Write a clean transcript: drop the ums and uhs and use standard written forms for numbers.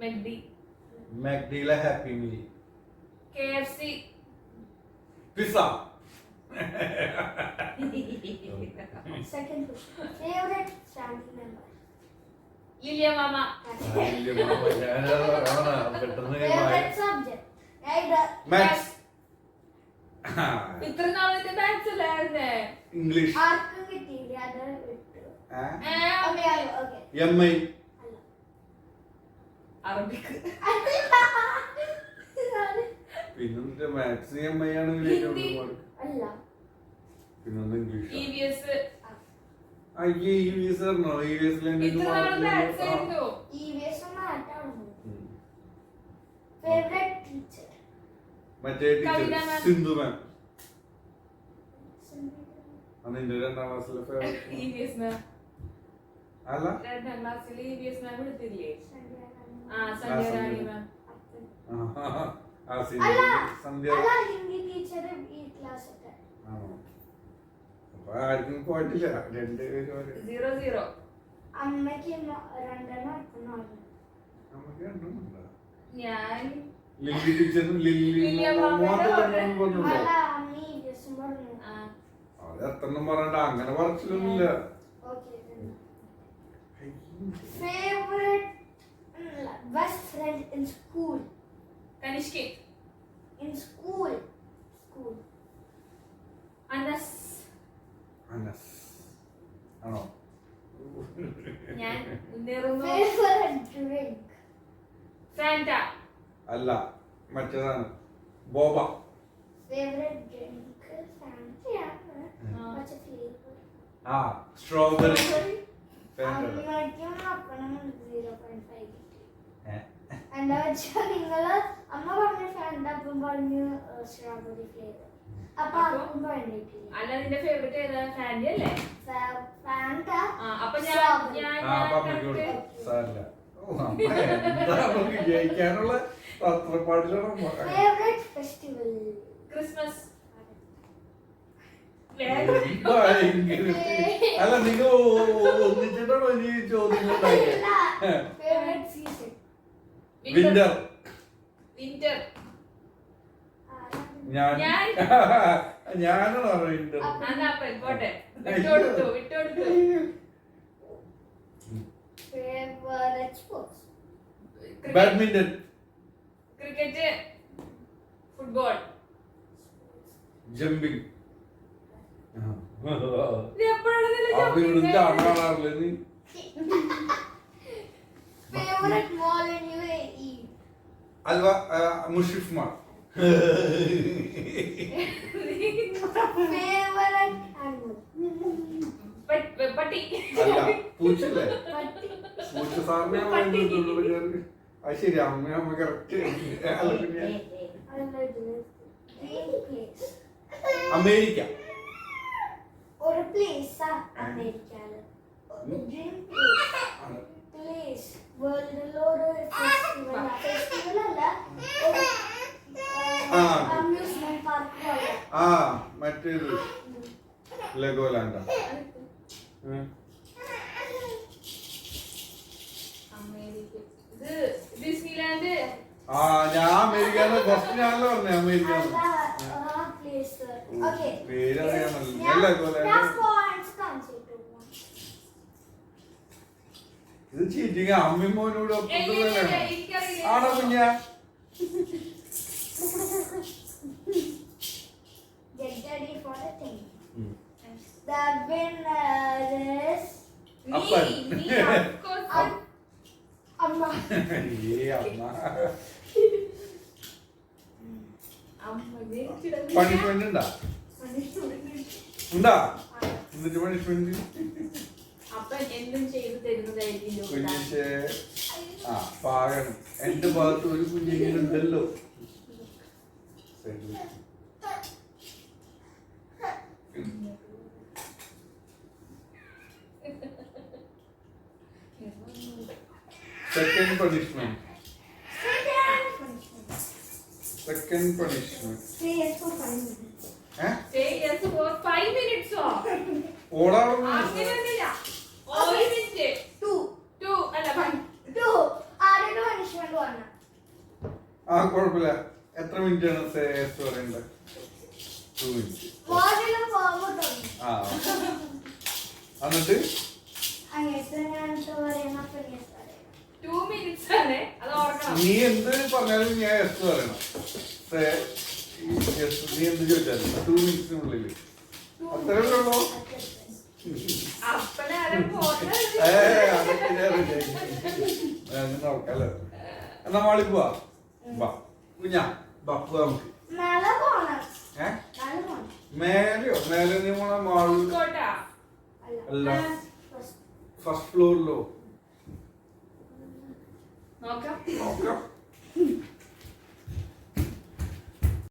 മെക്ഡിയിലെ happy meal. KFC. Pizza. Second question. Favorite family member? Lilia Mama. Favorite subject? Maths. ഇത്ര നാളത്തെ maths അല്ലായിരുന്നേ. English. ആർക്കും കിട്ടിയില്ല അത് വിട്ടു. ഓക്കേ. MI. അറബിക്. പിന്നെന്താ മാത്സ് MI ആണെങ്കിൽ അല്ല. പിന്നെന്താ ഇംഗ്ലീഷ്. EVS. അയ്യേ EVS ആണോ? EVS ഇത്ര നാളത്തെ മാത്സ് ആയിരുന്നു. EVS മാറ്റാണ്. Favorite teacher? മറ്റേ ടീച്ചർ സിന്ധു മാം. അന്നിന്റെ 2ാം ക്ലാസ്സിലെ ഫേവറേറ്റ് EVS മാം. അല്ല 2ാം ക്ലാസ്സിൽ EVS മാം എടുത്തില്ലേ? സന്ധ്യ റാണി മാം. സന്ധ്യ. അല്ല ഹിന്ദി ടീച്ചർ ഈ ക്ലാസ് ഒക്കെ. ആണോ? അപ്പൊ ആർക്കും പോയിട്ടില്ല. 2 പേര് 0-0. അമ്മയ്ക്ക് 2 നടക്കുന്നു. നമുക്ക് 2 ഉണ്ടോ? ഞാൻ ലില്ലി ടീച്ചറും ലില്ലി പറഞ്ഞു. അല്ല അമ്മി ദിവസം പറഞ്ഞു. അത് എത്രണ്ണം പറഞ്ഞിട്ട് അങ്ങനെ പറച്ചിലൊന്നുമില്ല. Favorite best friend in school? കനിഷ്കി. In school. Anas. ആണോ? ഞാൻ മുന്നേറുന്നു. Favorite drink? ഫാന്റ. അല്ല മറ്റേതാണ് ബോബ. Favorite drink? Fanta. What's a flavor? Strawberry. അമ്മയ്ക്കും അപ്പനും 0.5 കിട്ടി. എന്താ വെച്ചാൽ നിങ്ങള് അമ്മ പറഞ്ഞ ഫാൻഡ അപ്പം പറഞ്ഞു സ്ട്രോബെറി ഫ്ലേവർ. അപ്പൊ ആർക്കും പറഞ്ഞിട്ടില്ല. അല്ല നിന്റെ ഫേവറേറ്റ് ഏതാ? ഫാന്റ അല്ലേ? ഫാൻഡ. അപ്പൊ ഞാൻ ജയിക്കാനുള്ള തത്രപ്പാടിലാണ്. Favourite festival? ക്രിസ്മസ്. അല്ല നിങ്ങൾ ഒന്നിച്ചിട്ടാണോ ഇനി ചോദ്യങ്ങൾ? Favourite season? വിന്റർ. ഞാനാണോ വിന്റർ? പോട്ടെ. വിട്ടോടുത്തു. Favorite sports? Badminton. Cricket. Football. Jumping. Favorite mall in UAE? അൽവ മുഷിഫ് മാൾ. Favorite animal? പട്ടി. അല്ല പൂച്ചല്ലേ? പൂച്ച സാറിനെ അത് ശരി. അമ്മ കറക്റ്റ്. അമേരിക്ക. ഒരു പ്ലേസ് അമേരിക്കയില്. ഡ്രീം പ്ലേസ് വേൾഡിലൊരു ഫെസ്റ്റിവൽ അല്ല, ഒരു അമ്യൂസ്മെന്റ് പാർക്ക് പോലെ. മറ്റേത് ലെഗോലാൻഡ്. ഡിസ്നിലാൻഡ്. ഞാൻ അമേരിക്കന്ന് ഫസ്റ്റ് ഞാനല്ലേ പറഞ്ഞേ അമേരിക്ക. ഇത് ചീറ്റിങ്. അമ്മിമോനോട് ആണോ കുഞ്ഞ? Get ready for the thing. The winner is me, of course. Amma. Punishment ഉണ്ടാ? എന്നിട്ട് പണിഷ്മെന്റ് അപ്പൊ എന്തും ചെയ്തു തരുന്നതായിരിക്കും. കുഞ്ഞിശേ പാകണം. എന്റെ ഭാഗത്ത് ഒരു കുഞ്ഞിനുണ്ടല്ലോ. Second punishment. Say yes for 5 minutes. Say yes for 5 minutes. Two. Added punishment. ആ കുഴപ്പമില്ല. എത്ര മിനിറ്റ് ആണ് എസ് പറയണ്ടത്? 2 minutes. മോർണിംഗ് ഫോർവേഡ് ആ എന്നിട്ട് അങ്ങനത്തെ ഞാൻ പറയുന്ന ഫിനിഷ് പറയാം 2 minutes ആണ്. അത് ഓർക്കണം. നീ എന്ത് പറഞ്ഞാലും ഞാൻ എസ് പറയണം. നീ എന്ത് ചോദിച്ചാലും 2 minutes-നുള്ളിൽ അത്രേ ഉള്ളൂ. അപ്പനെ ആരും പോട്ടെ. നോക്കല്ലേ. എന്നാ മാളി പോവാ. വാ കുഞ്ഞാ വാ പോവാ നമുക്ക്. നാളെ പോണം. നാളെ പോണം. മേലെയോ? മേലെ നീ പോണ മാളിൽ കോട്ടാ. അല്ല, ഫസ്റ്റ് ഫ്ലോറിലോ? നോക്കാം. നോക്കാം.